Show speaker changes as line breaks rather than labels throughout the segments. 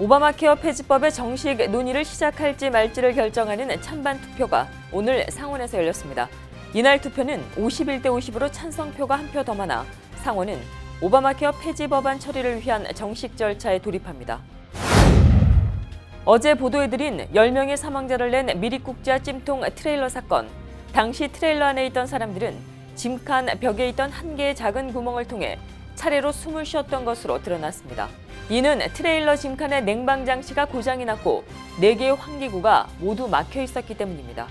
오바마 케어 폐지법의 정식 논의를 시작할지 말지를 결정하는 찬반 투표가 오늘 상원에서 열렸습니다. 이날 투표는 51대 50으로 찬성표가 한 표 더 많아 상원은 오바마 케어 폐지 법안 처리를 위한 정식 절차에 돌입합니다. 어제 보도해드린 10명의 사망자를 낸 미립국자 찜통 트레일러 사건. 당시 트레일러 안에 있던 사람들은 짐칸 벽에 있던 한 개의 작은 구멍을 통해 차례로 숨을 쉬었던 것으로 드러났습니다. 이는 트레일러 짐칸의 냉방 장치가 고장이 났고 4개의 환기구가 모두 막혀 있었기 때문입니다.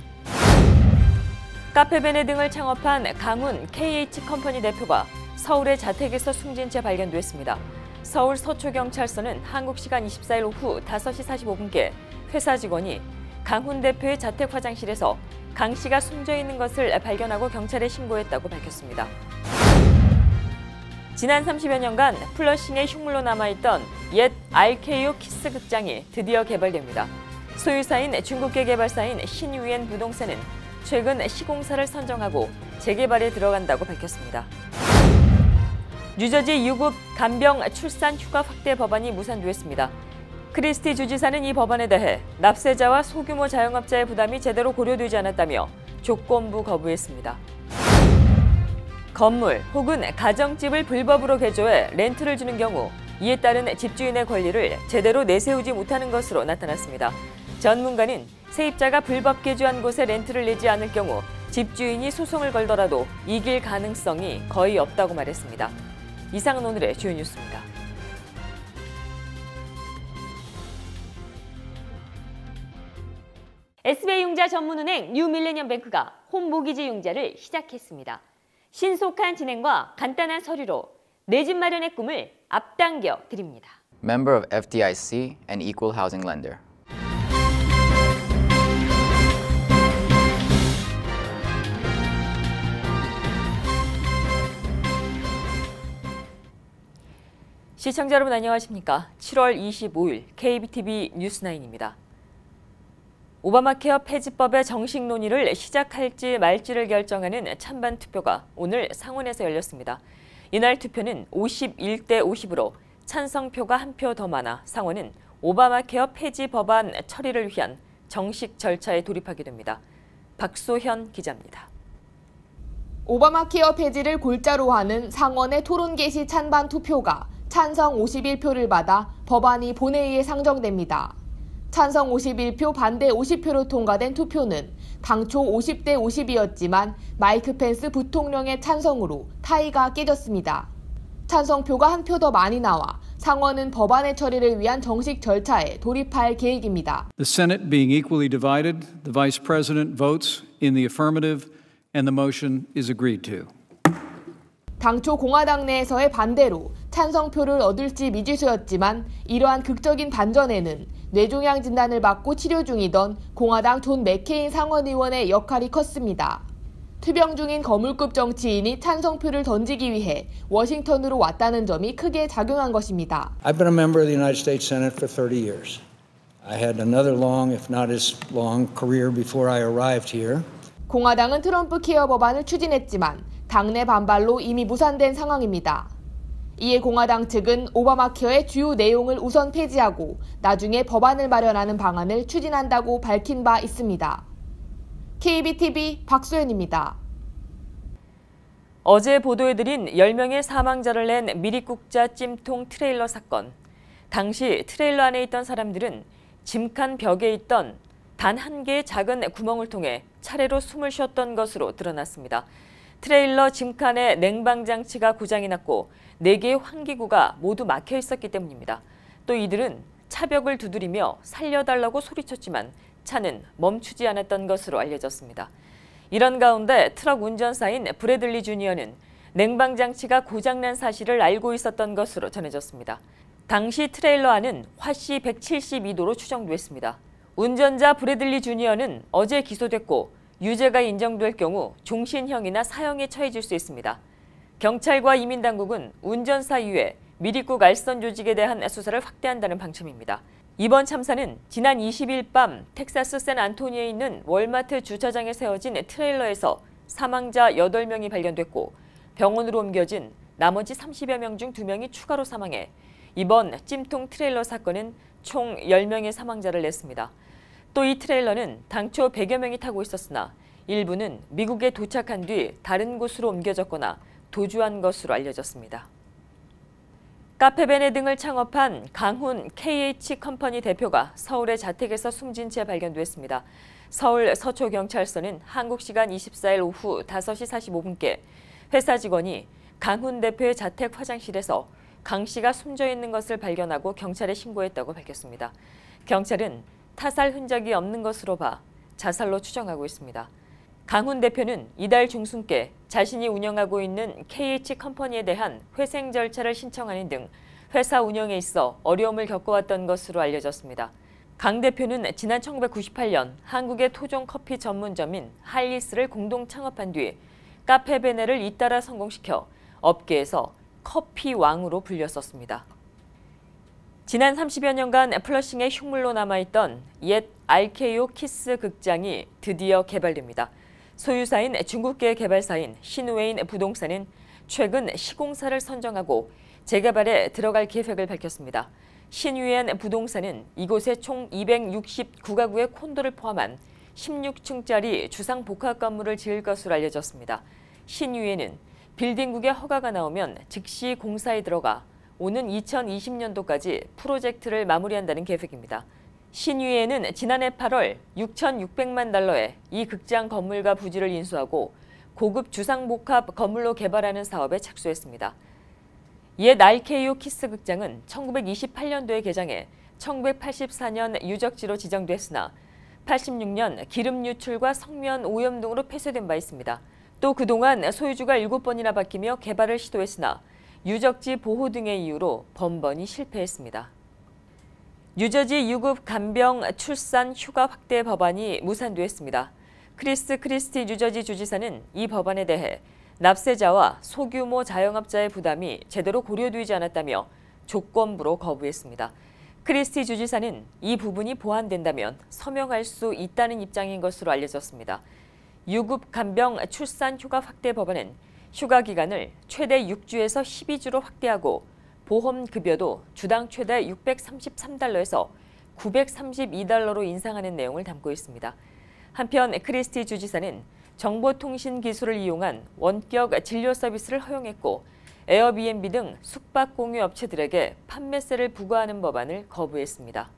카페베네 등을 창업한 강훈 KH컴퍼니 대표가 서울의 자택에서 숨진 채 발견됐습니다. 서울 서초경찰서는 한국 시간 24일 오후 5시 45분께 회사 직원이 강훈 대표의 자택 화장실에서 강 씨가 숨져 있는 것을 발견하고 경찰에 신고했다고 밝혔습니다. 지난 30여 년간 플러싱의 흉물로 남아있던 옛 RKO 키스 극장이 드디어 개발됩니다. 소유사인 중국계 개발사인 신유엔 부동산은 최근 시공사를 선정하고 재개발에 들어간다고 밝혔습니다. 뉴저지 유급 간병 출산 휴가 확대 법안이 무산됐습니다. 크리스티 주지사는 이 법안에 대해 납세자와 소규모 자영업자의 부담이 제대로 고려되지 않았다며 조건부 거부했습니다. 건물 혹은 가정집을 불법으로 개조해 렌트를 주는 경우 이에 따른 집주인의 권리를 제대로 내세우지 못하는 것으로 나타났습니다. 전문가는 세입자가 불법 개조한 곳에 렌트를 내지 않을 경우 집주인이 소송을 걸더라도 이길 가능성이 거의 없다고 말했습니다. 이상은 오늘의 주요 뉴스입니다.
SBI융자 전문은행 뉴밀레니엄뱅크가 홈모기지 융자를 시작했습니다. 신속한 진행과 간단한 서류로 내 집 마련의 꿈을 앞당겨 드립니다.
Member of FDIC and Equal Housing Lender.
시청자 여러분 안녕하십니까? 7월 25일 KBTV 뉴스9입니다. 오바마 케어 폐지법의 정식 논의를 시작할지 말지를 결정하는 찬반 투표가 오늘 상원에서 열렸습니다. 이날 투표는 51대 50으로 찬성표가 한 표 더 많아 상원은 오바마 케어 폐지 법안 처리를 위한 정식 절차에 돌입하게 됩니다. 박소현 기자입니다.
오바마 케어 폐지를 골자로 하는 상원의 토론 개시 찬반 투표가 찬성 51표를 받아 법안이 본회의에 상정됩니다. 찬성 51표, 반대 50표로 통과된 투표는 당초 50대 50이었지만 마이크 펜스 부통령의 찬성으로 타이가 깨졌습니다. 찬성표가 한 표 더 많이 나와 상원은 법안의 처리를 위한 정식 절차에 돌입할 계획입니다.
The Senate being equally divided, the Vice President votes in the affirmative and the motion is agreed to.
당초 공화당 내에서의 반대로 찬성표를 얻을지 미지수였지만 이러한 극적인 반전에는 뇌종양 진단을 받고 치료 중이던 공화당 존 맥케인 상원의원의 역할이 컸습니다. 투병 중인 거물급 정치인이 찬성표를 던지기 위해 워싱턴으로 왔다는 점이 크게 작용한 것입니다.
I've been a member of the United States Senate for 30 years. I had another long, if not as long, career before I arrived here.
공화당은 트럼프 케어 법안을 추진했지만 당내 반발로 이미 무산된 상황입니다. 이에 공화당 측은 오바마 케어의 주요 내용을 우선 폐지하고 나중에 법안을 마련하는 방안을 추진한다고 밝힌 바 있습니다. KBTV 박소연입니다.
어제 보도해드린 10명의 사망자를 낸 미립국자 찜통 트레일러 사건. 당시 트레일러 안에 있던 사람들은 짐칸 벽에 있던 단 한 개의 작은 구멍을 통해 차례로 숨을 쉬었던 것으로 드러났습니다. 트레일러 짐칸의 냉방 장치가 고장이 났고 4개의 환기구가 모두 막혀 있었기 때문입니다. 또 이들은 차벽을 두드리며 살려달라고 소리쳤지만 차는 멈추지 않았던 것으로 알려졌습니다. 이런 가운데 트럭 운전사인 브래들리 주니어는 냉방 장치가 고장난 사실을 알고 있었던 것으로 전해졌습니다. 당시 트레일러 안은 화씨 172도로 추정됐습니다. 운전자 브래들리 주니어는 어제 기소됐고 유죄가 인정될 경우 종신형이나 사형에 처해질 수 있습니다. 경찰과 이민당국은 운전사 이외 미립국 알선 조직에 대한 수사를 확대한다는 방침입니다. 이번 참사는 지난 20일 밤 텍사스 샌안토니오에 있는 월마트 주차장에 세워진 트레일러에서 사망자 8명이 발견됐고 병원으로 옮겨진 나머지 30여 명 중 2명이 추가로 사망해 이번 찜통 트레일러 사건은 총 10명의 사망자를 냈습니다. 또 이 트레일러는 당초 100여 명이 타고 있었으나 일부는 미국에 도착한 뒤 다른 곳으로 옮겨졌거나 도주한 것으로 알려졌습니다. 카페베네 등을 창업한 강훈 KH컴퍼니 대표가 서울의 자택에서 숨진 채 발견됐습니다. 서울 서초경찰서는 한국 시간 24일 오후 5시 45분께 회사 직원이 강훈 대표의 자택 화장실에서 강 씨가 숨져 있는 것을 발견하고 경찰에 신고했다고 밝혔습니다. 경찰은 타살 흔적이 없는 것으로 봐 자살로 추정하고 있습니다. 강훈 대표는 이달 중순께 자신이 운영하고 있는 KH컴퍼니에 대한 회생 절차를 신청하는 등 회사 운영에 있어 어려움을 겪어왔던 것으로 알려졌습니다. 강 대표는 지난 1998년 한국의 토종 커피 전문점인 할리스를 공동 창업한 뒤 카페베네를 잇따라 성공시켜 업계에서 커피 왕으로 불렸었습니다. 지난 30여 년간 플러싱의 흉물로 남아있던 옛 RKO 키스 극장이 드디어 개발됩니다. 소유사인 중국계 개발사인 신웨인 부동산은 최근 시공사를 선정하고 재개발에 들어갈 계획을 밝혔습니다. 신웨인 부동산은 이곳에 총 269가구의 콘도를 포함한 16층짜리 주상 복합 건물을 지을 것으로 알려졌습니다. 신웨인은 빌딩국의 허가가 나오면 즉시 공사에 들어가 오는 2020년도까지 프로젝트를 마무리한다는 계획입니다. 신위에는 지난해 8월 6,600만 달러에 이 극장 건물과 부지를 인수하고 고급 주상복합 건물로 개발하는 사업에 착수했습니다. 옛 RKO 키스 극장은 1928년도에 개장해 1984년 유적지로 지정됐으나 86년 기름 유출과 성면 오염 등으로 폐쇄된 바 있습니다. 또 그동안 소유주가 7번이나 바뀌며 개발을 시도했으나 유적지 보호 등의 이유로 번번이 실패했습니다. 뉴저지 유급 간병 출산 휴가 확대 법안이 무산됐습니다. 크리스 크리스티 뉴저지 주지사는 이 법안에 대해 납세자와 소규모 자영업자의 부담이 제대로 고려되지 않았다며 조건부로 거부했습니다. 크리스티 주지사는 이 부분이 보완된다면 서명할 수 있다는 입장인 것으로 알려졌습니다. 유급 간병 출산 휴가 확대 법안은 휴가 기간을 최대 6주에서 12주로 확대하고 보험급여도 주당 최대 633달러에서 932달러로 인상하는 내용을 담고 있습니다. 한편 크리스티 주지사는 정보통신 기술을 이용한 원격 진료 서비스를 허용했고 에어비앤비 등 숙박 공유 업체들에게 판매세를 부과하는 법안을 거부했습니다.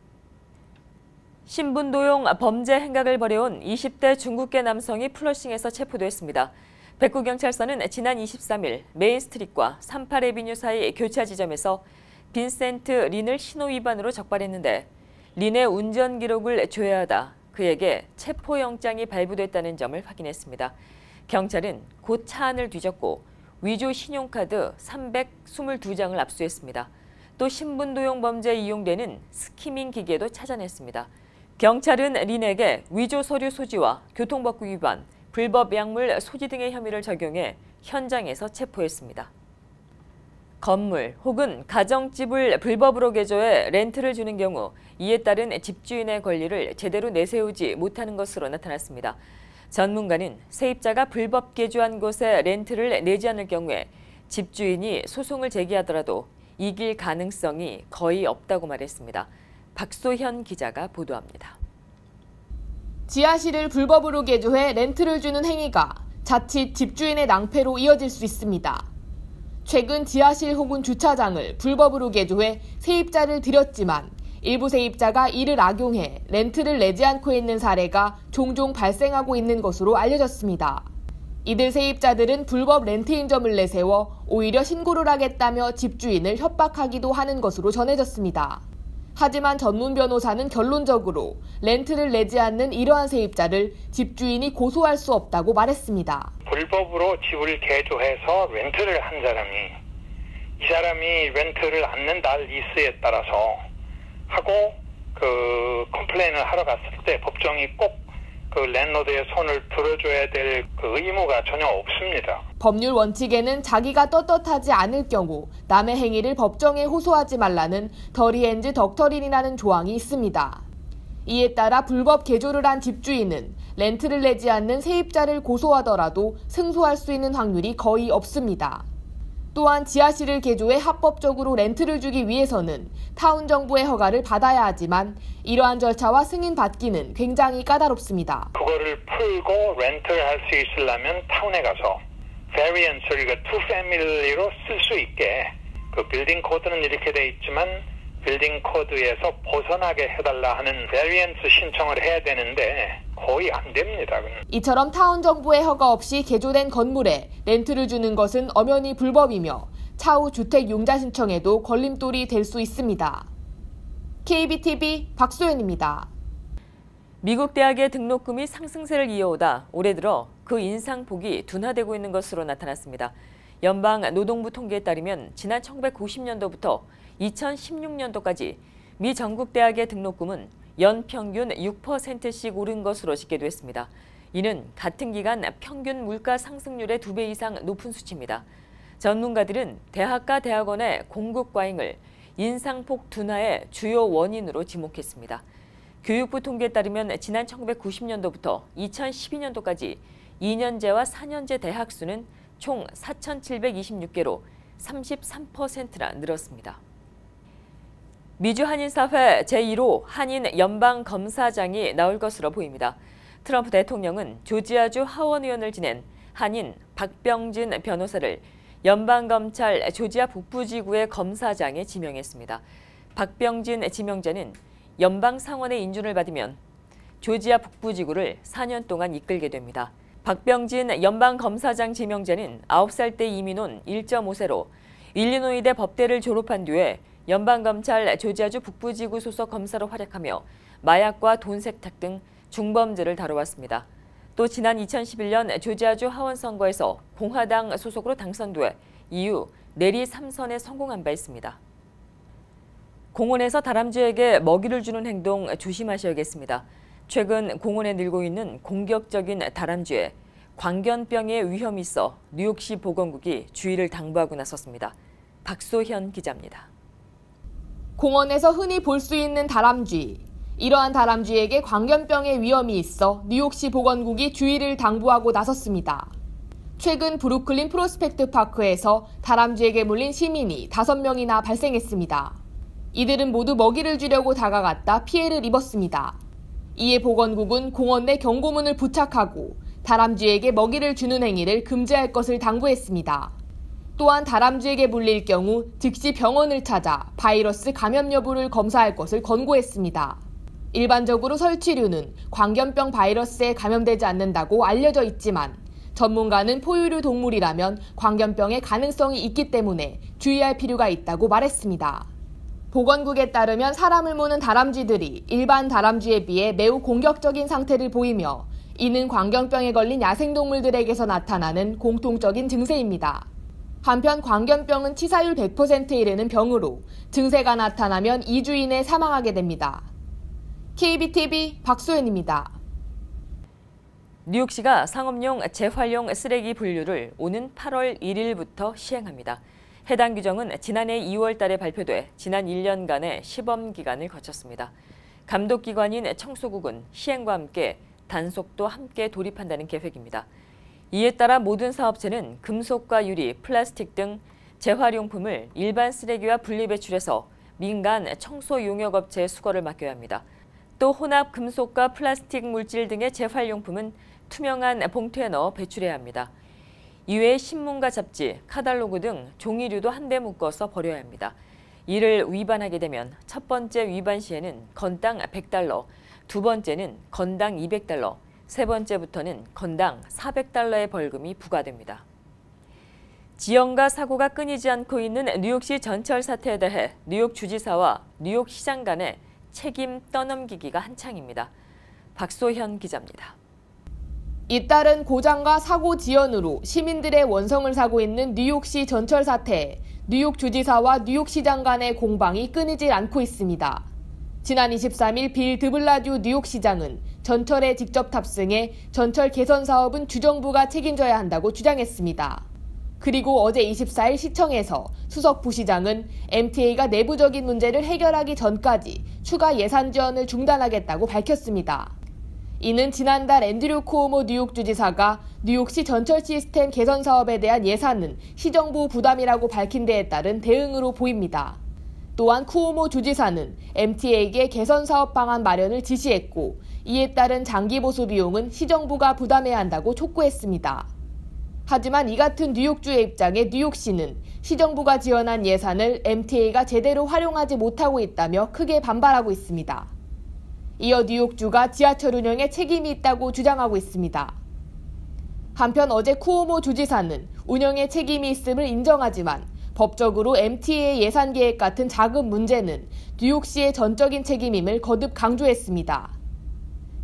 신분도용 범죄 행각을 벌여온 20대 중국계 남성이 플러싱에서 체포됐습니다. 백구경찰서는 지난 23일 메인스트릿과 38에비뉴 사이 교차 지점에서 빈센트 린을 신호위반으로 적발했는데 린의 운전 기록을 조회하다 그에게 체포영장이 발부됐다는 점을 확인했습니다. 경찰은 곧 차 안을 뒤졌고 위조 신용카드 322장을 압수했습니다. 또 신분도용 범죄에 이용되는 스키밍 기계도 찾아냈습니다. 경찰은 린에게 위조 서류 소지와 교통법규 위반, 불법 약물 소지 등의 혐의를 적용해 현장에서 체포했습니다. 건물 혹은 가정집을 불법으로 개조해 렌트를 주는 경우 이에 따른 집주인의 권리를 제대로 내세우지 못하는 것으로 나타났습니다. 전문가는 세입자가 불법 개조한 곳에 렌트를 내지 않을 경우에 집주인이 소송을 제기하더라도 이길 가능성이 거의 없다고 말했습니다. 박소현 기자가 보도합니다.
지하실을 불법으로 개조해 렌트를 주는 행위가 자칫 집주인의 낭패로 이어질 수 있습니다. 최근 지하실 혹은 주차장을 불법으로 개조해 세입자를 들였지만 일부 세입자가 이를 악용해 렌트를 내지 않고 있는 사례가 종종 발생하고 있는 것으로 알려졌습니다. 이들 세입자들은 불법 렌트인점을 내세워 오히려 신고를 하겠다며 집주인을 협박하기도 하는 것으로 전해졌습니다. 하지만 전문 변호사는 결론적으로 렌트를 내지 않는 이러한 세입자를 집주인이 고소할 수 없다고 말했습니다.
불법으로 집을 개조해서 렌트를 한 사람이 이 사람이 렌트를 않는다 리스에 따라서 하고 컴플레인을 하러 갔을 때 법정이 꼭 랜로드의 손을 들어줘야 될 의무가 전혀 없습니다.
법률 원칙에는 자기가 떳떳하지 않을 경우 남의 행위를 법정에 호소하지 말라는 더리엔즈 덕터린이라는 조항이 있습니다. 이에 따라 불법 개조를 한 집주인은 렌트를 내지 않는 세입자를 고소하더라도 승소할 수 있는 확률이 거의 없습니다. 또한 지하실을 개조해 합법적으로 렌트를 주기 위해서는 타운 정부의 허가를 받아야 하지만 이러한 절차와 승인받기는 굉장히 까다롭습니다.
그거를 풀고 렌트를 할 수 있으려면 타운에 가서 variance를 투 패밀리로 쓸 수 있게 그 빌딩 코드는 이렇게 돼 있지만 빌딩 코드에서 벗어나게 해달라 하는 variance 신청을 해야 되는데 거의 안 됩니다.
이처럼 타운 정부의 허가 없이 개조된 건물에 렌트를 주는 것은 엄연히 불법이며 차후 주택 융자 신청에도 걸림돌이 될 수 있습니다. KBTV 박소연입니다.
미국 대학의 등록금이 상승세를 이어오다 올해 들어 그 인상폭이 둔화되고 있는 것으로 나타났습니다. 연방노동부 통계에 따르면 지난 1990년도부터 2016년도까지 미 전국 대학의 등록금은 연평균 6%씩 오른 것으로 집계됐습니다. 이는 같은 기간 평균 물가 상승률의 2배 이상 높은 수치입니다. 전문가들은 대학과 대학원의 공급 과잉을 인상폭 둔화의 주요 원인으로 지목했습니다. 교육부 통계에 따르면 지난 1990년도부터 2012년도까지 2년제와 4년제 대학 수는 총 4,726개로 33%나 늘었습니다. 미주 한인사회 제1호 한인 연방검사장이 나올 것으로 보입니다. 트럼프 대통령은 조지아주 하원의원을 지낸 한인 박병진 변호사를 연방검찰 조지아 북부지구의 검사장에 지명했습니다. 박병진 지명자는 연방상원의 인준을 받으면 조지아 북부지구를 4년 동안 이끌게 됩니다. 박병진 연방검사장 지명자는 9살 때 이민 온 1.5세로 일리노이대 법대를 졸업한 뒤에 연방검찰 조지아주 북부지구 소속 검사로 활약하며 마약과 돈 세탁 등 중범죄를 다뤄왔습니다. 또 지난 2011년 조지아주 하원 선거에서 공화당 소속으로 당선돼 이후 내리 3선에 성공한 바 있습니다. 공원에서 다람쥐에게 먹이를 주는 행동 조심하셔야겠습니다. 최근 공원에 늘고 있는 공격적인 다람쥐에 광견병의 위험이 있어 뉴욕시 보건국이 주의를 당부하고 나섰습니다. 박소현 기자입니다.
공원에서 흔히 볼 수 있는 다람쥐. 이러한 다람쥐에게 광견병의 위험이 있어 뉴욕시 보건국이 주의를 당부하고 나섰습니다. 최근 브루클린 프로스펙트 파크에서 다람쥐에게 물린 시민이 5명이나 발생했습니다. 이들은 모두 먹이를 주려고 다가갔다 피해를 입었습니다. 이에 보건국은 공원 내 경고문을 부착하고 다람쥐에게 먹이를 주는 행위를 금지할 것을 당부했습니다. 또한 다람쥐에게 물릴 경우 즉시 병원을 찾아 바이러스 감염 여부를 검사할 것을 권고했습니다. 일반적으로 설치류는 광견병 바이러스에 감염되지 않는다고 알려져 있지만 전문가는 포유류 동물이라면 광견병의 가능성이 있기 때문에 주의할 필요가 있다고 말했습니다. 보건국에 따르면 사람을 무는 다람쥐들이 일반 다람쥐에 비해 매우 공격적인 상태를 보이며 이는 광견병에 걸린 야생동물들에게서 나타나는 공통적인 증세입니다. 한편 광견병은 치사율 100%에 이르는 병으로 증세가 나타나면 2주 이내 사망하게 됩니다. KBTV 박소연입니다.
뉴욕시가 상업용 재활용 쓰레기 분류를 오는 8월 1일부터 시행합니다. 해당 규정은 지난해 2월 달에 발표돼 지난 1년간의 시범 기간을 거쳤습니다. 감독기관인 청소국은 시행과 함께 단속도 함께 돌입한다는 계획입니다. 이에 따라 모든 사업체는 금속과 유리, 플라스틱 등 재활용품을 일반 쓰레기와 분리 배출해서 민간 청소 용역업체에 수거를 맡겨야 합니다. 또 혼합 금속과 플라스틱 물질 등의 재활용품은 투명한 봉투에 넣어 배출해야 합니다. 이외에 신문과 잡지, 카탈로그 등 종이류도 한데 묶어서 버려야 합니다. 이를 위반하게 되면 첫 번째 위반 시에는 건당 $100, 두 번째는 건당 $200, 세 번째부터는 건당 $400의 벌금이 부과됩니다. 지연과 사고가 끊이지 않고 있는 뉴욕시 전철 사태에 대해 뉴욕 주지사와 뉴욕시장 간의 책임 떠넘기기가 한창입니다. 박소현 기자입니다.
잇따른 고장과 사고 지연으로 시민들의 원성을 사고 있는 뉴욕시 전철 사태에 뉴욕 주지사와 뉴욕시장 간의 공방이 끊이질 않고 있습니다. 지난 23일 빌 드블라디오 뉴욕시장은 전철에 직접 탑승해 전철 개선 사업은 주정부가 책임져야 한다고 주장했습니다. 그리고 어제 24일 시청에서 수석 부시장은 MTA가 내부적인 문제를 해결하기 전까지 추가 예산 지원을 중단하겠다고 밝혔습니다. 이는 지난달 앤드류 쿠오모 뉴욕주지사가 뉴욕시 전철 시스템 개선 사업에 대한 예산은 시정부 부담이라고 밝힌 데에 따른 대응으로 보입니다. 또한 쿠오모 주지사는 MTA에게 개선 사업 방안 마련을 지시했고 이에 따른 장기 보수 비용은 시정부가 부담해야 한다고 촉구했습니다. 하지만 이 같은 뉴욕주의 입장에 뉴욕시는 시정부가 지원한 예산을 MTA가 제대로 활용하지 못하고 있다며 크게 반발하고 있습니다. 이어 뉴욕주가 지하철 운영에 책임이 있다고 주장하고 있습니다. 한편 어제 쿠오모 주지사는 운영에 책임이 있음을 인정하지만 법적으로 MTA 예산 계획 같은 자금 문제는 뉴욕시의 전적인 책임임을 거듭 강조했습니다.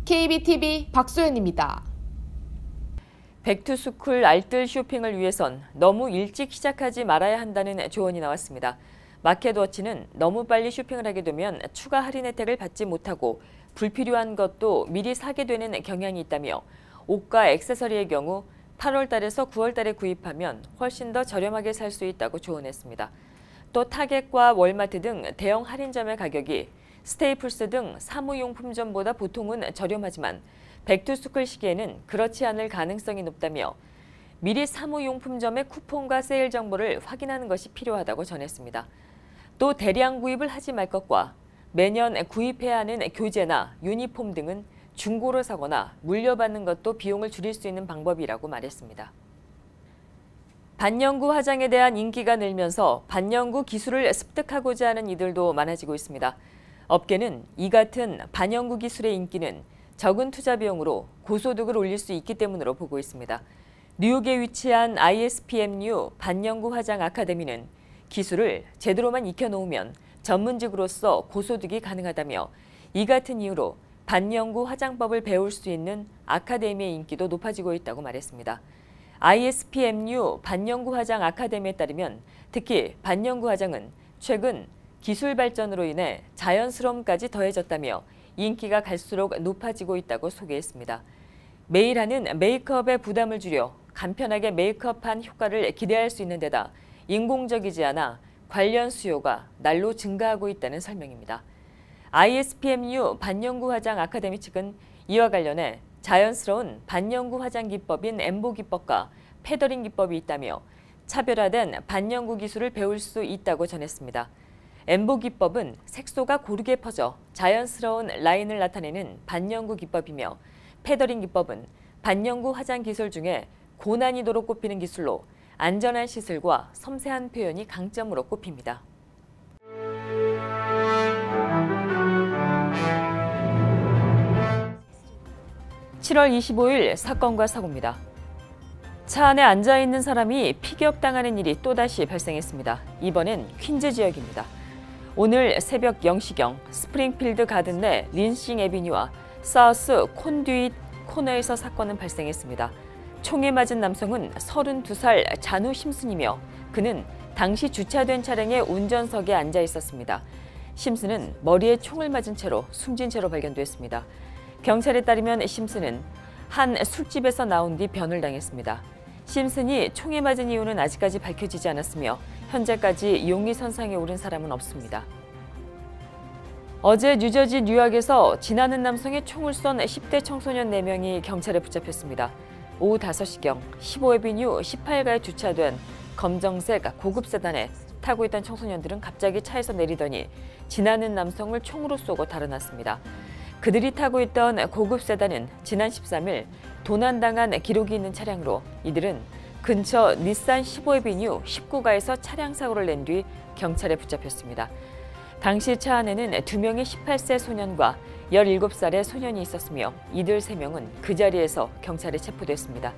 KBTV 박소연입니다.
백투스쿨 알뜰 쇼핑을 위해선 너무 일찍 시작하지 말아야 한다는 조언이 나왔습니다. 마켓워치는 너무 빨리 쇼핑을 하게 되면 추가 할인 혜택을 받지 못하고 불필요한 것도 미리 사게 되는 경향이 있다며 옷과 액세서리의 경우 8월 달에서 9월 달에 구입하면 훨씬 더 저렴하게 살 수 있다고 조언했습니다. 또 타겟과 월마트 등 대형 할인점의 가격이 스테이플스 등 사무용품점보다 보통은 저렴하지만 백투스쿨 시기에는 그렇지 않을 가능성이 높다며 미리 사무용품점의 쿠폰과 세일 정보를 확인하는 것이 필요하다고 전했습니다. 또 대량 구입을 하지 말 것과 매년 구입해야 하는 교재나 유니폼 등은 중고로 사거나 물려받는 것도 비용을 줄일 수 있는 방법이라고 말했습니다. 반영구 화장에 대한 인기가 늘면서 반영구 기술을 습득하고자 하는 이들도 많아지고 있습니다. 업계는 이 같은 반영구 기술의 인기는 적은 투자 비용으로 고소득을 올릴 수 있기 때문으로 보고 있습니다. 뉴욕에 위치한 ISPMU 반영구 화장 아카데미는 기술을 제대로만 익혀놓으면 전문직으로서 고소득이 가능하다며 이 같은 이유로 반영구 화장법을 배울 수 있는 아카데미의 인기도 높아지고 있다고 말했습니다. ISPMU 반영구 화장 아카데미에 따르면 특히 반영구 화장은 최근 기술 발전으로 인해 자연스러움까지 더해졌다며 인기가 갈수록 높아지고 있다고 소개했습니다. 매일 하는 메이크업의 부담을 줄여 간편하게 메이크업한 효과를 기대할 수 있는 데다 인공적이지 않아 관련 수요가 날로 증가하고 있다는 설명입니다. ISPMU 반영구 화장 아카데미 측은 이와 관련해 자연스러운 반영구 화장 기법인 엠보 기법과 패더링 기법이 있다며 차별화된 반영구 기술을 배울 수 있다고 전했습니다. 엠보 기법은 색소가 고르게 퍼져 자연스러운 라인을 나타내는 반영구 기법이며 패더링 기법은 반영구 화장 기술 중에 고난이도로 꼽히는 기술로 안전한 시술과 섬세한 표현이 강점으로 꼽힙니다. (7월 25일) 사건과 사고입니다. 차 안에 앉아있는 사람이 피격당하는 일이 또다시 발생했습니다. 이번엔 퀸즈 지역입니다. 오늘 새벽 0시경 스프링필드 가든 내 린싱 애비뉴와 사우스 콘듀잇 코너에서 사건은 발생했습니다. 총에 맞은 남성은 32살 잔우 심슨이며 그는 당시 주차된 차량의 운전석에 앉아 있었습니다. 심슨은 머리에 총을 맞은 채로 숨진 채로 발견됐습니다. 경찰에 따르면 심슨은 한 술집에서 나온 뒤 변을 당했습니다. 심슨이 총에 맞은 이유는 아직까지 밝혀지지 않았으며 현재까지 용의 선상에 오른 사람은 없습니다. 어제 뉴저지 뉴욕에서 지나는 남성의 총을 쏜 10대 청소년 4명이 경찰에 붙잡혔습니다. 오후 5시경 15애비뉴 18가에 주차된 검정색 고급 세단에 타고 있던 청소년들은 갑자기 차에서 내리더니 지나는 남성을 총으로 쏘고 달아났습니다. 그들이 타고 있던 고급 세단은 지난 13일 도난당한 기록이 있는 차량으로 이들은 근처 닛산 15애비뉴 19가에서 차량 사고를 낸 뒤 경찰에 붙잡혔습니다. 당시 차 안에는 2명의 18세 소년과 17살의 소년이 있었으며 이들 3명은 그 자리에서 경찰에 체포됐습니다.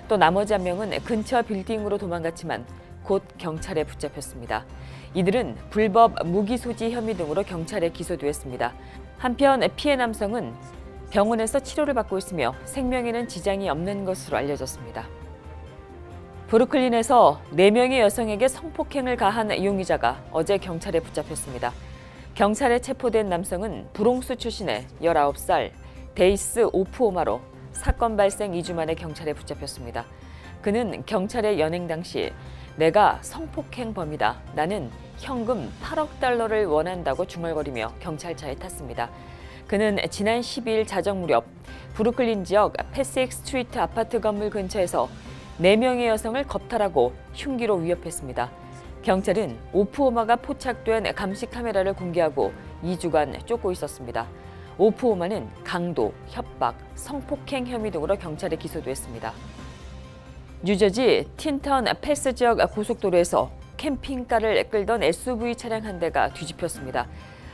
또 나머지 1명은 근처 빌딩으로 도망갔지만 곧 경찰에 붙잡혔습니다. 이들은 불법 무기 소지 혐의 등으로 경찰에 기소됐습니다. 한편 피해 남성은 병원에서 치료를 받고 있으며 생명에는 지장이 없는 것으로 알려졌습니다. 브루클린에서 4명의 여성에게 성폭행을 가한 용의자가 어제 경찰에 붙잡혔습니다. 경찰에 체포된 남성은 브롱스 출신의 19살 데이스 오프오마로 사건 발생 2주 만에 경찰에 붙잡혔습니다. 그는 경찰에 연행 당시 내가 성폭행범이다. 나는 현금 8억 달러를 원한다고 중얼거리며 경찰차에 탔습니다. 그는 지난 12일 자정 무렵 브루클린 지역 패시픽 스트리트 아파트 건물 근처에서 4명의 여성을 겁탈하고 흉기로 위협했습니다. 경찰은 오프오마가 포착된 감시 카메라를 공개하고 2주간 쫓고 있었습니다. 오프오마는 강도, 협박, 성폭행 혐의 등으로 경찰에 기소됐습니다. 뉴저지 틴턴 패스 지역 고속도로에서 캠핑카를 끌던 SUV 차량 한 대가 뒤집혔습니다.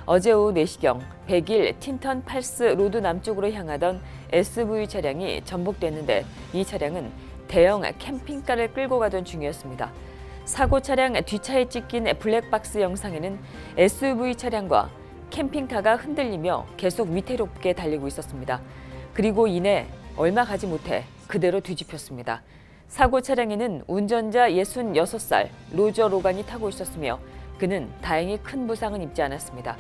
어제 오후 4시경 100일 틴턴 패스 로드 남쪽으로 향하던 SUV 차량이 전복됐는데 이 차량은 대형 캠핑카를 끌고 가던 중이었습니다. 사고 차량 뒷차에 찍힌 블랙박스 영상에는 SUV 차량과 캠핑카가 흔들리며 계속 위태롭게 달리고 있었습니다. 그리고 이내 얼마 가지 못해 그대로 뒤집혔습니다. 사고 차량에는 운전자 66살 로저 로간이 타고 있었으며 그는 다행히 큰 부상은 입지 않았습니다.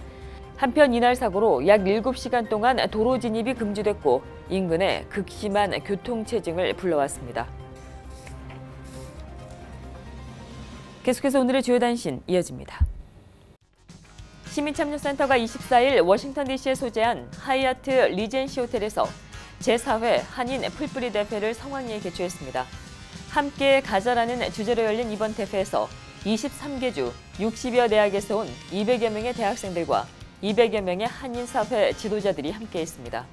한편 이날 사고로 약 7시간 동안 도로 진입이 금지됐고 인근에 극심한 교통체증을 불러왔습니다. 계속해서 오늘의 주요 단신 이어집니다. 시민참여센터가 24일 워싱턴 DC에 소재한 하이아트 리젠시 호텔에서 제4회 한인 풀뿌리 대회를 성황리에 개최했습니다. 함께 가자라는 주제로 열린 이번 대회에서 23개 주 60여 대학에서 온 200여 명의 대학생들과 200여 명의 한인 사회 지도자들이 함께했습니다.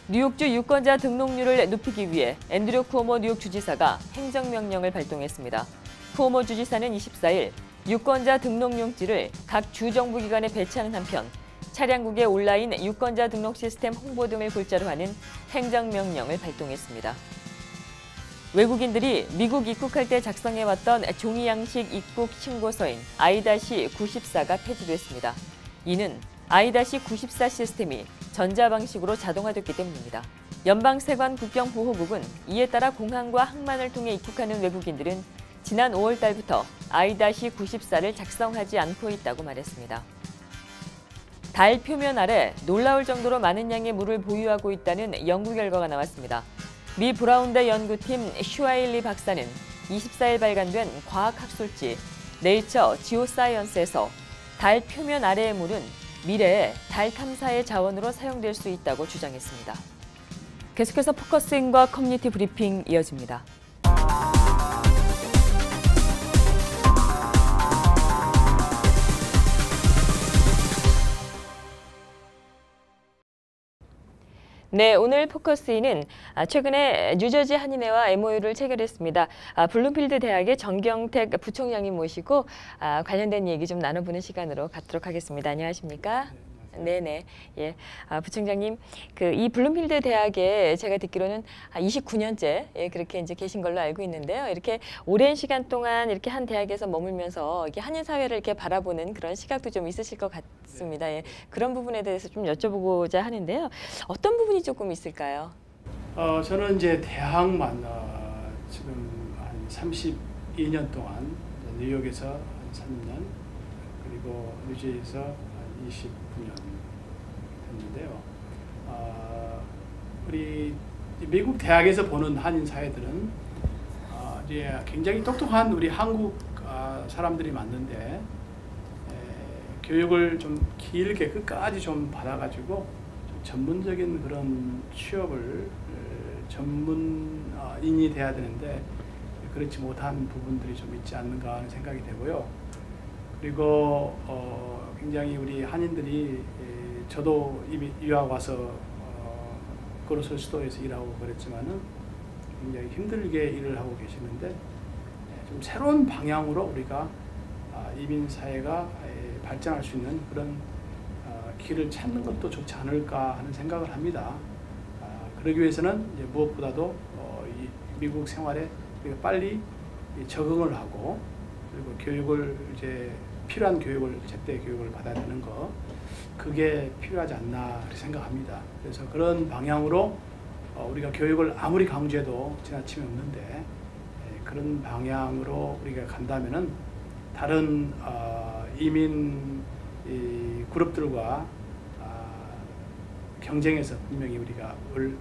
뉴욕주 유권자 등록률을 높이기 위해 앤드류 쿠오모 뉴욕 주지사가 행정명령을 발동했습니다. 쿠오모 주지사는 24일 유권자 등록용지를 각 주정부기관에 배치하는 한편 차량국의 온라인 유권자 등록 시스템 홍보 등을 골자로 하는 행정명령을 발동했습니다. 외국인들이 미국 입국할 때 작성해왔던 종이 양식 입국 신고서인 I-94가 폐지됐습니다. 이는 I-94 시스템이 전자방식으로 자동화됐기 때문입니다. 연방세관 국경보호국은 이에 따라 공항과 항만을 통해 입국하는 외국인들은 지난 5월 달부터 I-94를 작성하지 않고 있다고 말했습니다. 달 표면 아래 놀라울 정도로 많은 양의 물을 보유하고 있다는 연구 결과가 나왔습니다. 미 브라운대 연구팀 슈아일리 박사는 24일 발간된 과학학술지 네이처 지오사이언스에서 달 표면 아래의 물은 미래에 달 탐사의 자원으로 사용될 수 있다고 주장했습니다. 계속해서 포커스인과 커뮤니티 브리핑 이어집니다. 네, 오늘 포커스인은 최근에 뉴저지 한인회와 MOU를 체결했습니다. 블룸필드 대학의 정경택 부총장님 모시고 관련된 얘기 좀 나눠보는 시간으로 갖도록 하겠습니다. 안녕하십니까? 네네. 예. 부총장님, 이 블룸필드 대학에 제가 듣기로는 29년째 그렇게 이제 계신 걸로 알고 있는데요. 이렇게 오랜 시간 동안 이렇게 한 대학에서 머물면서 이렇게 한인 사회를 이렇게 바라보는 그런 시각도 좀 있으실 것 같습니다. 예. 그런 부분에 대해서 좀 여쭤보고자 하는데요. 어떤 부분이 조금 있을까요?
저는 이제 대학만 지금 한 32년 동안 뉴욕에서 한 3년 그리고 뉴저지에서 한 29년 됐는데요. 우리 미국 대학에서 보는 한인 사회들은 이제 굉장히 똑똑한 우리 한국 사람들이 많은데 교육을 좀 길게 끝까지 좀 받아가지고 좀 전문적인 그런 취업을 전문인이 돼야 되는데 그렇지 못한 부분들이 좀 있지 않는가 하는 생각이 되고요. 그리고 굉장히 우리 한인들이 저도 이미 유학 와서 그로서 수도에서 일하고 그랬지만은 굉장히 힘들게 일을 하고 계시는데 좀 새로운 방향으로 우리가 이민 사회가 발전할 수 있는 그런 길을 찾는 것도 좋지 않을까 하는 생각을 합니다. 그러기 위해서는 이제 무엇보다도 이 미국 생활에 빨리 적응을 하고 그리고 교육을 이제 필요한 교육을 제때 교육을 받아야 되는 거 그게 필요하지 않나 생각합니다. 그래서 그런 방향으로 우리가 교육을 아무리 강조해도 지나침이 없는데 그런 방향으로 우리가 간다면은 다른 이민 그룹들과 경쟁에서 분명히 우리가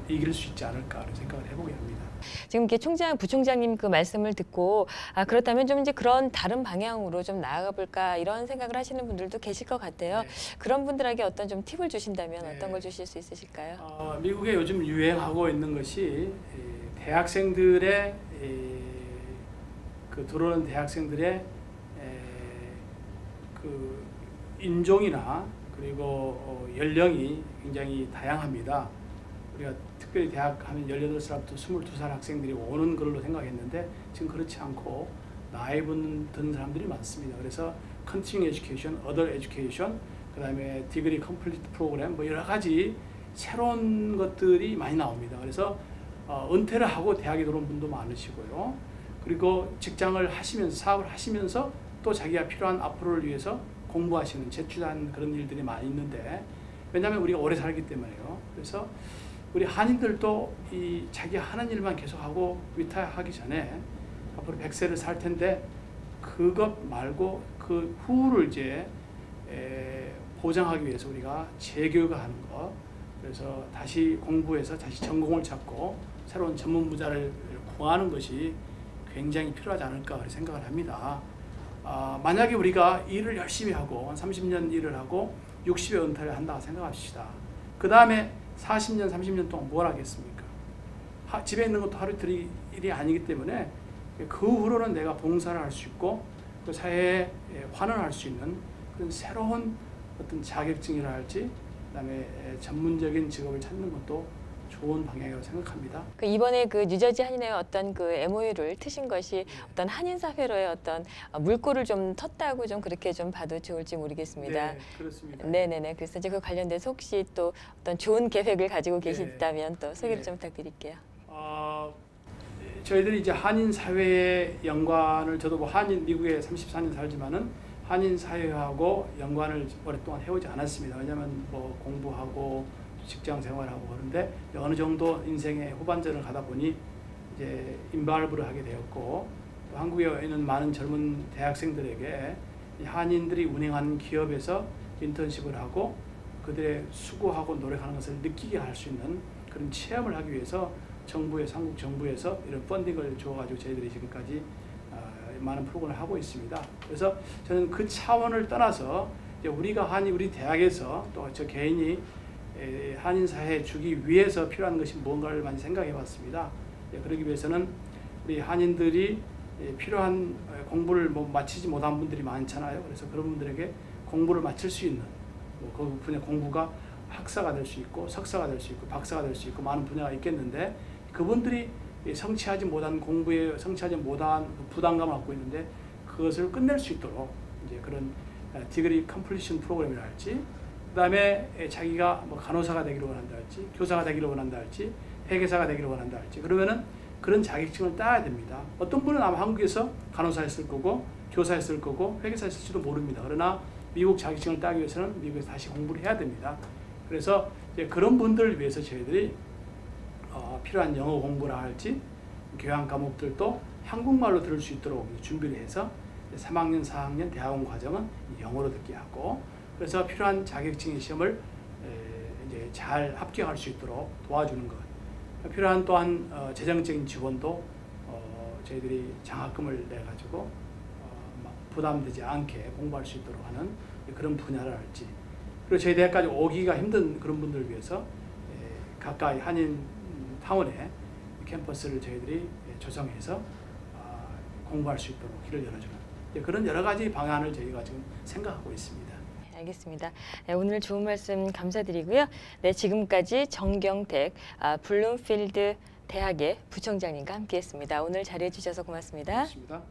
이길 수 있지 않을까 하는 생각을 해보게 합니다.
지금 이렇게 총장, 부총장님 그 말씀을 듣고 그렇다면 좀 이제 그런 다른 방향으로 좀 나아가 볼까 이런 생각을 하시는 분들도 계실 것 같아요.
네.
그런 분들에게 어떤 좀 팁을 주신다면
네.
어떤 걸 주실 수 있으실까요?
미국에 요즘 유행하고 있는 것이 대학생들의 그 들어오는 대학생들의 그 인종이나 그리고 연령이 굉장히 다양합니다. 우리가 특별히 대학 하면 18살부터 22살 학생들이 오는 걸로 생각했는데 지금 그렇지 않고 나이 든 사람들이 많습니다. 그래서 Continuing Education, Other Education, 그 다음에 디그리 컴플리트 프로그램 뭐 여러 가지 새로운 것들이 많이 나옵니다. 그래서 은퇴를 하고 대학에 들어온 분도 많으시고요. 그리고 직장을 하시면서 사업을 하시면서 또 자기가 필요한 앞으로를 위해서 공부하시는 제출한 그런 일들이 많이 있는데 왜냐하면 우리가 오래 살기 때문에요. 그래서 우리 한인들도 이 자기 하는 일만 계속하고 리타이어하기 전에 앞으로 100세를 살 텐데 그것 말고 그 후를 이제 보장하기 위해서 우리가 재교육을 하는 것, 그래서 다시 공부해서 다시 전공을 찾고 새로운 전문 분야를 구하는 것이 굉장히 필요하지 않을까 생각을 합니다. 만약에 우리가 일을 열심히 하고 한 30년 일을 하고 60에 은퇴를 한다 생각합시다. 그 다음에 40년, 30년 동안 뭘 하겠습니까? 집에 있는 것도 하루 이틀 일이 아니기 때문에 그 후로는 내가 봉사를 할 수 있고 그 사회에 환원할 수 있는 그런 새로운 어떤 자격증이라 할지 그다음에 전문적인 직업을 찾는 것도 좋은 방향이라고 생각합니다.
이번에 그 뉴저지 한인회 어떤 그 MOU를 트신 것이 어떤 한인 사회로의 어떤 물꼬를 좀 텄다고 좀 그렇게 좀 봐도 좋을지 모르겠습니다.
네, 그렇습니다.
네네네. 그래서 이제 그 관련돼서 혹시 또 어떤 좋은 계획을 가지고 계시다면 또 소개를 좀 부탁드릴게요.
저희들이 이제 한인 사회의 연관을 저도 뭐 미국에 34년 살지만은 한인 사회하고 연관을 오랫동안 해오지 않았습니다. 왜냐하면 뭐 공부하고 직장 생활하고 그런데 어느 정도 인생의 후반전을 가다 보니 이제 인발브를 하게 되었고 또 한국에 있는 많은 젊은 대학생들에게 한인들이 운영하는 기업에서 인턴십을 하고 그들의 수고하고 노력하는 것을 느끼게 할 수 있는 그런 체험을 하기 위해서 한국 정부에서 이런 펀딩을 줘가지고 저희들이 지금까지 많은 프로그램을 하고 있습니다. 그래서 저는 그 차원을 떠나서 우리가 우리 대학에서 또 저 개인이 한인 사회에 주기 위해서 필요한 것이 뭔가를 많이 생각해 봤습니다. 그러기 위해서는 우리 한인들이 필요한 공부를 마치지 못한 분들이 많잖아요. 그래서 그런 분들에게 공부를 마칠 수 있는 그 분야 공부가 학사가 될 수 있고 석사가 될 수 있고 박사가 될 수 있고 많은 분야가 있겠는데 그분들이 성취하지 못한 공부에 성취하지 못한 부담감을 갖고 있는데 그것을 끝낼 수 있도록 이제 그런 디그리 컴플리션 프로그램이라 할지 그다음에 자기가 뭐 간호사가 되기를 원한다 할지 교사가 되기를 원한다 할지 회계사가 되기를 원한다 할지 그러면은 그런 자격증을 따야 됩니다. 어떤 분은 아마 한국에서 간호사였을 거고 교사였을 거고 회계사였을지도 모릅니다. 그러나 미국 자격증을 따기 위해서는 미국에서 다시 공부를 해야 됩니다. 그래서 이제 그런 분들을 위해서 저희들이 필요한 영어 공부라 할지 교양 과목들도 한국말로 들을 수 있도록 준비를 해서 3학년, 4학년 대학원 과정은 영어로 듣게 하고 그래서 필요한 자격증 시험을 이제 잘 합격할 수 있도록 도와주는 것. 필요한 또한 재정적인 지원도 저희들이 장학금을 내 가지고 부담되지 않게 공부할 수 있도록 하는 그런 분야를 할지. 그리고 저희 대학까지 오기가 힘든 그런 분들을 위해서 가까이 한인 타운에 캠퍼스를 저희들이 조성해서 공부할 수 있도록 길을 열어주는 그런 여러 가지 방안을 저희가 지금 생각하고 있습니다.
알겠습니다. 네, 오늘 좋은 말씀 감사드리고요. 네, 지금까지 정경택 블룸필드 대학의 부총장님과 함께했습니다. 오늘 자리해 주셔서 고맙습니다.
고맙습니다.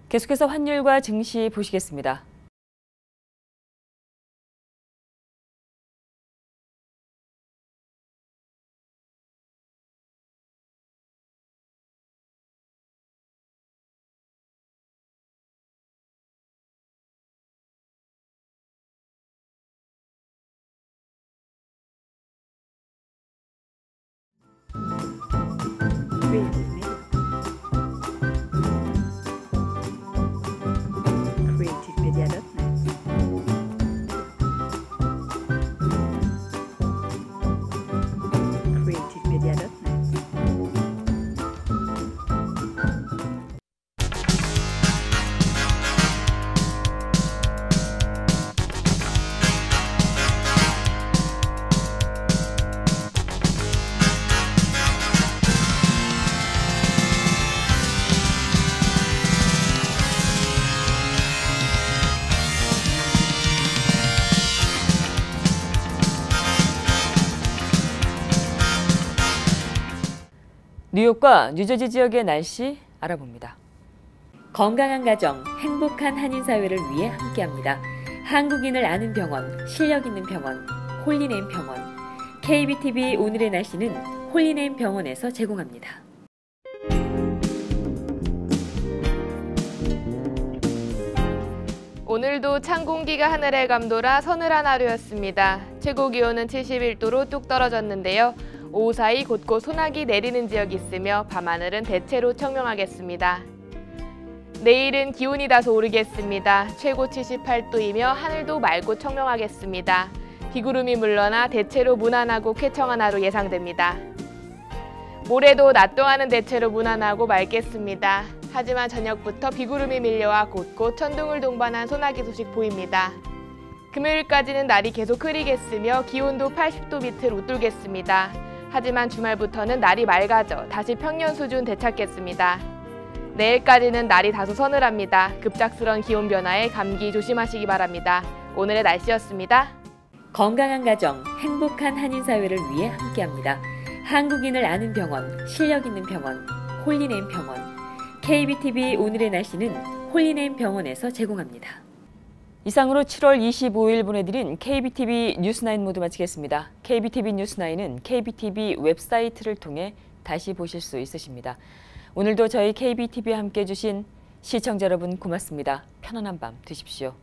계속해서 환율과 증시 보시겠습니다. 뉴욕과 뉴저지 지역의 날씨 알아봅니다. 건강한 가정, 행복한 한인사회를 위해 함께합니다. 한국인을 아는 병원, 실력 있는 병원, 홀리네임 병원. KBTV 오늘의 날씨는 홀리네임 병원에서 제공합니다.
오늘도 찬 공기가 하늘에 감돌아 서늘한 하루였습니다. 최고 기온은 71도로 뚝 떨어졌는데요. 오후 사이 곳곳 소나기 내리는 지역이 있으며 밤하늘은 대체로 청명하겠습니다. 내일은 기온이 다소 오르겠습니다. 최고 78도이며 하늘도 맑고 청명하겠습니다. 비구름이 물러나 대체로 무난하고 쾌청한 하루 예상됩니다. 모레도 낮 동안은 대체로 무난하고 맑겠습니다. 하지만 저녁부터 비구름이 밀려와 곳곳 천둥을 동반한 소나기 소식 보입니다. 금요일까지는 날이 계속 흐리겠으며 기온도 80도 밑을 웃돌겠습니다. 하지만 주말부터는 날이 맑아져 다시 평년 수준 되찾겠습니다. 내일까지는 날이 다소 서늘합니다. 급작스러운 기온 변화에 감기 조심하시기 바랍니다. 오늘의 날씨였습니다.
건강한 가정, 행복한 한인사회를 위해 함께합니다. 한국인을 아는 병원, 실력 있는 병원, 홀리네임 병원. KBTV 오늘의 날씨는 홀리네임 병원에서 제공합니다. 이상으로 7월 25일 보내드린 KBTV 뉴스9 모두 마치겠습니다. KBTV 뉴스9은 KBTV 웹사이트를 통해 다시 보실 수 있으십니다. 오늘도 저희 KBTV와 함께해 주신 시청자 여러분 고맙습니다. 편안한 밤 되십시오.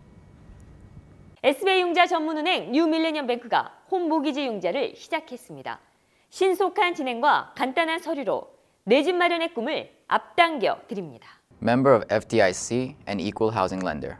SBI 융자 전문은행 뉴밀레니엄뱅크가 홈모기지 융자를 시작했습니다. 신속한 진행과 간단한 서류로 내 집 마련의 꿈을 앞당겨 드립니다.
Member of FDIC and equal housing lender.